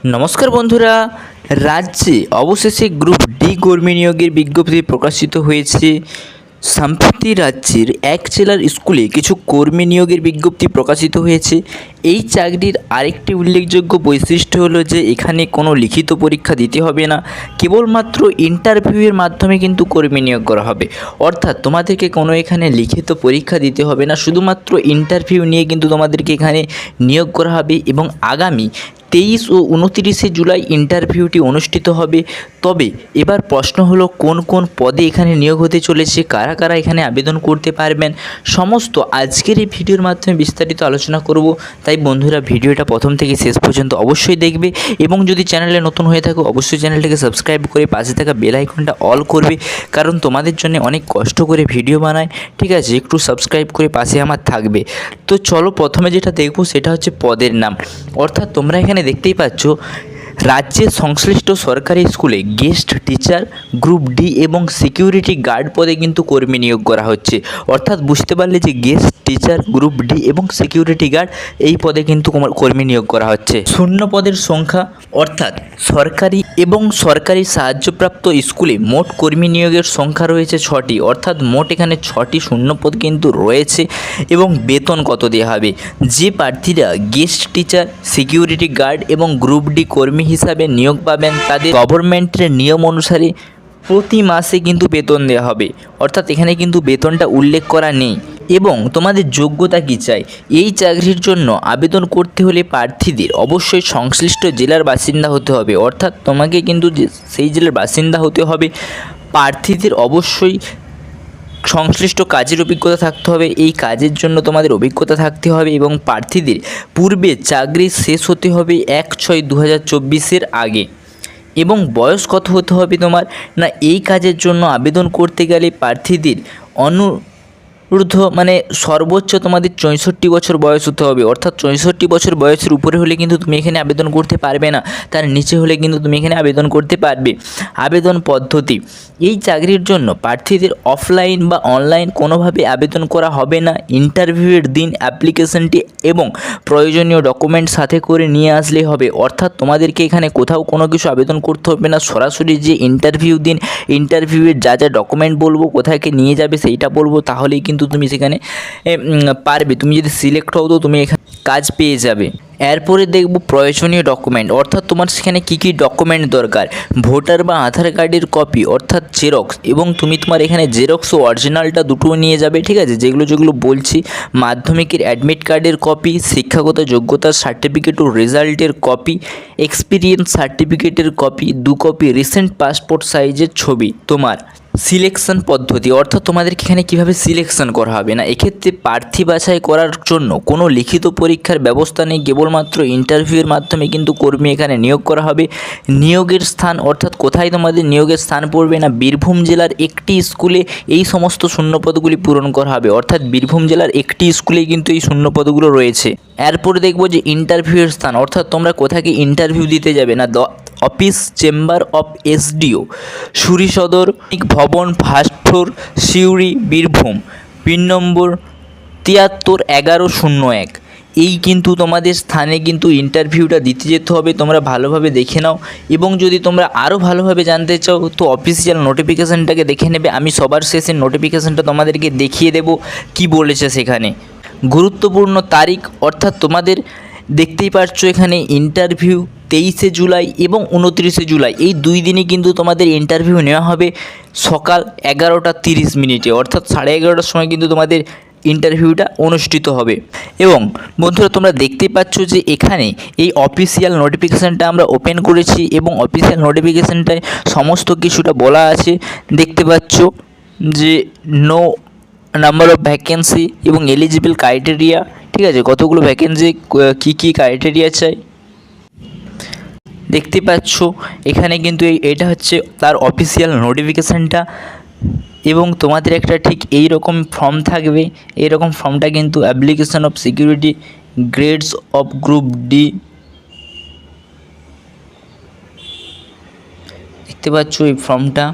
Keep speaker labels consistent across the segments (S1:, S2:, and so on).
S1: নমস্কার বন্ধুরা, রাজ্যে অবশেষে গ্রুপ ডি কর্মী নিয়োগের বিজ্ঞপ্তি প্রকাশিত হয়েছে। সম্প্রতি রাজ্যের এক জেলার স্কুলে কিছু কর্মী নিয়োগের বিজ্ঞপ্তি প্রকাশিত হয়েছে। এই চাকরির আরেকটি উল্লেখযোগ্য বৈশিষ্ট্য হলো যে এখানে কোনো লিখিত পরীক্ষা দিতে হবে না, কেবলমাত্র ইন্টারভিউয়ের মাধ্যমে কিন্তু কর্মী নিয়োগ করা হবে। অর্থাৎ তোমাদেরকে কোনো এখানে লিখিত পরীক্ষা দিতে হবে না, শুধুমাত্র ইন্টারভিউ নিয়ে কিন্তু তোমাদেরকে এখানে নিয়োগ করা হবে এবং আগামী 23 ও 29 জুলাই ইন্টারভিউটি অনুষ্ঠিত হবে। তবে এবার প্রশ্ন হলো কোন কোন পদে এখানে নিয়োগ হতে চলেছে, কারা কারা এখানে আবেদন করতে পারবেন, সমস্ত আজকের এই ভিডিওর মাধ্যমে বিস্তারিত আলোচনা করব। তাই বন্ধুরা ভিডিওটা প্রথম থেকে শেষ পর্যন্ত অবশ্যই দেখবে এবং যদি চ্যানেলে নতুন হয়ে থাকো অবশ্যই চ্যানেলটাকে সাবস্ক্রাইব করে পাশে থাকা বেল আইকনটা অল করবে, কারণ তোমাদের জন্য অনেক কষ্ট করে ভিডিও বানায়। ঠিক আছে, একটু সাবস্ক্রাইব করে পাশে আমার থাকবে। তো চলো প্রথমে যেটা দেখবো সেটা হচ্ছে পদের নাম। অর্থাৎ তোমরা এখানে দেখতেই পাচ্ছ রাজ্যের সংশ্লিষ্ট সরকারি স্কুলে গেস্ট টিচার গ্রুপ ডি এবং সিকিউরিটি গার্ড পদে কিন্তু কর্মী নিয়োগ করা হচ্ছে। অর্থাৎ বুঝতে পারলে যে গেস্ট টিচার গ্রুপ ডি এবং সিকিউরিটি গার্ড এই পদে কিন্তু কর্মী নিয়োগ করা হচ্ছে। শূন্য পদের সংখ্যা, অর্থাৎ সরকারি এবং সরকারি সাহায্যপ্রাপ্ত স্কুলে মোট কর্মী নিয়োগের সংখ্যা রয়েছে 6টি। অর্থাৎ মোট এখানে 6টি শূন্য পদ কিন্তু রয়েছে। এবং বেতন কত দেওয়া হবে, যে প্রার্থীরা গেস্ট টিচার সিকিউরিটি গার্ড এবং গ্রুপ ডি কর্মী হিসাবে নিয়োগ পাবেন তাদের গভর্নমেন্টের নিয়ম অনুসারে প্রতি মাসে কিন্তু বেতন দেওয়া হবে। অর্থাৎ এখানে কিন্তু বেতনটা উল্লেখ করা নেই। এবং তোমাদের যোগ্যতা কী চাই, এই চাকরির জন্য আবেদন করতে হলে প্রার্থীদের অবশ্যই সংশ্লিষ্ট জেলার বাসিন্দা হতে হবে। অর্থাৎ তোমাকে কিন্তু সেই জেলার বাসিন্দা হতে হবে। প্রার্থীদের অবশ্যই সংশ্লিষ্ট কাজের অভিজ্ঞতা থাকতে হবে, এই কাজের জন্য তোমাদের অভিজ্ঞতা থাকতে হবে এবং প্রার্থীদের পূর্বে চাকরি শেষ হতে হবে 1/6/2024 আগে। এবং বয়স কত হতে হবে তোমার না, এই কাজের জন্য আবেদন করতে গেলে প্রার্থীদের সর্বোচ্চ তোমাদের 64 বছর বয়স হতে হবে। অর্থাৎ 64 বছর বয়সের উপরে হলে কিন্তু তুমি এখানে আবেদন করতে পারবে না, তার নিচে হলে কিন্তু তুমি এখানে আবেদন করতে পারবে। আবেদন পদ্ধতি, এই চাকরির জন্য প্রার্থীদের অফলাইন বা অনলাইন কোনোভাবে আবেদন করা হবে না। ইন্টারভিউয়ের দিন অ্যাপ্লিকেশনটি এবং প্রয়োজনীয় ডকুমেন্ট সাথে করে নিয়ে আসলেই হবে। অর্থাৎ তোমাদেরকে এখানে কোথাও কোনো কিছু আবেদন করতে হবে না, সরাসরি যে ইন্টারভিউ দিন ইন্টারভিউয়ের যা যা ডকুমেন্ট বলবো কোথায় নিয়ে যাবে সেইটা বলবো, তাহলেই কিন্তু তুমি সেখানে পারবে। তুমি যদি সিলেক্ট হও তো তুমি এখানে কাজ পেয়ে যাবে। এরপরে দেখব প্রয়োজনীয় ডকুমেন্ট, অর্থাৎ তোমার সেখানে কী কী ডকুমেন্ট দরকার। ভোটার বা আধার কার্ডের কপি অর্থাৎ জেরক্স, এবং তুমি তোমার এখানে জেরক্স ও অরিজিনালটা দুটো নিয়ে যাবে। ঠিক আছে, যেগুলো বলছি, মাধ্যমিকের অ্যাডমিট কার্ডের কপি, শিক্ষাগত যোগ্যতার সার্টিফিকেট ও রেজাল্টের কপি, এক্সপিরিয়েন্স সার্টিফিকেটের কপি, 2 কপি রিসেন্ট পাসপোর্ট সাইজের ছবি। তোমার সিলেকশন পদ্ধতি, অর্থাৎ তোমাদেরকে এখানে কীভাবে সিলেকশন করা হবে না, এক্ষেত্রে প্রার্থী বাছাই করার জন্য কোনো লিখিত পরীক্ষার ব্যবস্থা নেই, কেবলমাত্র ইন্টারভিউয়ের মাধ্যমে কিন্তু কর্মী এখানে নিয়োগ করা হবে। নিয়োগের স্থান, অর্থাৎ কোথায় তোমাদের নিয়োগের স্থান পড়বে না, বীরভূম জেলার একটি স্কুলে এই সমস্ত শূন্যপদগুলি পূরণ করা হবে। অর্থাৎ বীরভূম জেলার একটি স্কুলেই কিন্তু এই শূন্যপদগুলো রয়েছে। এরপরে দেখব যে ইন্টারভিউয়ের স্থান, অর্থাৎ তোমরা কোথায় ইন্টারভিউ দিতে যাবে না, office chamber of SDO, Suri Sadar Bhavan, first floor, Suri, Birbhum, pin number 731101। এই কিন্তু তোমাদের স্থানে কিন্তু ইন্টারভিউটা দিতে যেতে হবে। তোমরা ভালোভাবে দেখে নাও এবং যদি তোমরা আরও ভালোভাবে জানতে চাও তো অফিসিয়াল নোটিফিকেশানটাকে দেখে নেবে। আমি সবার শেষে নোটিফিকেশানটা তোমাদেরকে দেখিয়ে দেব কি বলেছে সেখানে। গুরুত্বপূর্ণ তারিখ, অর্থাৎ তোমাদের দেখতেই পাচ্ছ এখানে ইন্টারভিউ 23 জুলাই এবং 29 জুলাই, এই 2 দিনে কিন্তু তোমাদের ইন্টারভিউ নেওয়া হবে সকাল 11:30। অর্থাৎ 11:30টার সময় কিন্তু তোমাদের ইন্টারভিউটা অনুষ্ঠিত হবে। এবং বন্ধুরা তোমরা দেখতেই পাচ্ছ যে এখানে এই অফিসিয়াল নোটিফিকেশানটা আমরা ওপেন করেছি এবং অফিসিয়াল নোটিফিকেশানটায় সমস্ত কিছুটা বলা আছে। দেখতে পাচ্ছ যে নো নাম্বার অফ ভ্যাকেন্সি এবং এলিজিবল ক্রাইটেরিয়া। ঠিক আছে, কতগুলো ভ্যাকেন্সি, কী কী ক্রাইটেরিয়া চাই দেখতে পাচ্ছ এখানে কিন্তু এটা হচ্ছে তার অফিসিয়াল নোটিফিকেশানটা। এবং তোমাদের একটা ঠিক এই রকম ফর্ম থাকবে, এইরকম ফর্মটা কিন্তু application of security grades of group D, দেখতে পাচ্ছ এই ফর্মটা।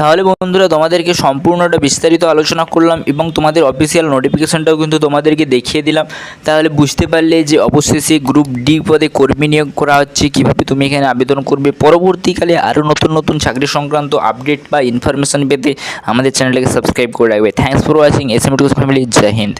S1: তাহলে বন্ধুরা তোমাদেরকে সম্পূর্ণটা বিস্তারিত আলোচনা করলাম এবং তোমাদের অফিসিয়াল নোটিফিকেশানটাও কিন্তু তোমাদেরকে দেখিয়ে দিলাম। তাহলে বুঝতে পারলে যে অবশেষে গ্রুপ ডি পদে কর্মী নিয়োগ করা হচ্ছে, কীভাবে তুমি এখানে আবেদন করবে। পরবর্তীকালে আরও নতুন নতুন চাকরি সংক্রান্ত আপডেট বা ইনফরমেশান পেতে আমাদের চ্যানেলটাকে সাবস্ক্রাইব করে রাখবে। Thanks for watching. S M two family. জয় হিন্দ।